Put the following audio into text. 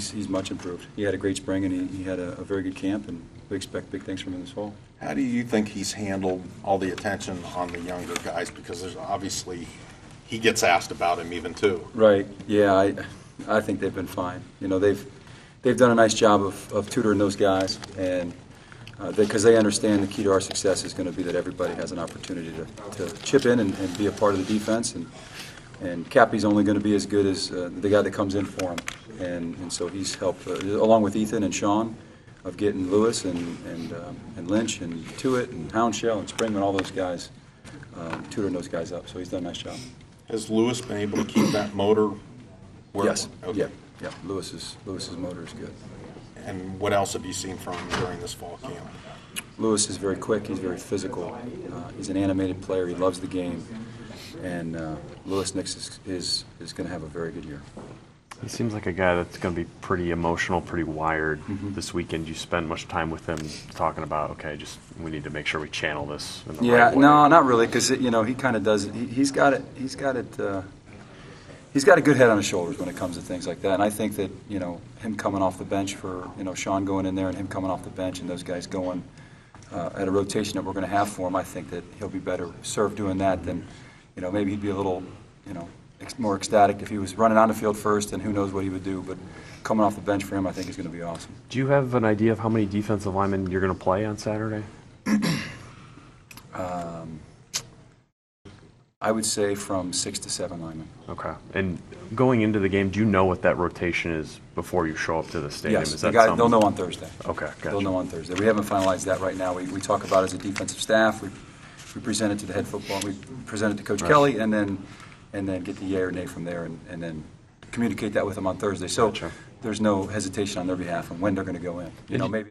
he's much improved. He had a great spring, and he had a very good camp, and we expect big things from him this fall. How do you think he's handled all the attention on the younger guys? Because there's obviously he gets asked about him even too. Right. Yeah. I think they've been fine. You know, they've done a nice job of tutoring those guys, and because they understand the key to our success is going to be that everybody has an opportunity to chip in and be a part of the defense. And Cappy's only going to be as good as the guy that comes in for him. And so he's helped, along with Ethan and Sean, of getting Lewis and Lynch and Tuitt and Houndshell and Springman, all those guys, tutoring those guys up. So he's done a nice job. Has Lewis been able to keep that motor where? Yes. Okay. Yeah. Lewis's motor is good. And what else have you seen from him during this fall camp? Lewis is very quick. He's very physical. He's an animated player. He loves the game. And Lewis Nix is going to have a very good year. He seems like a guy that's going to be pretty emotional, pretty wired. This weekend, you spend much time with him talking about, okay, we need to make sure we channel this in the right way. No, not really, because he kind of does. He's got it. He's got a good head on his shoulders when it comes to things like that. And I think that him coming off the bench for Sean going in there and him coming off the bench and those guys going at a rotation that we're going to have for him, I think that he'll be better served doing that than maybe he'd be a little more ecstatic if he was running on the field first, and who knows what he would do. But coming off the bench for him, I think is going to be awesome. Do you have an idea of how many defensive linemen you're going to play on Saturday? I would say from 6 to 7 linemen. Okay. And going into the game, do you know what that rotation is before you show up to the stadium? Yes, is that they'll know on Thursday. Okay, gotcha. They'll know on Thursday. We haven't finalized that right now. We talk about it as a defensive staff. We present it to the head football. We present it to Coach Kelly, and then get the yay or nay from there, and then communicate that with them on Thursday. So Gotcha. There's no hesitation on their behalf on when they're going to go in. Maybe.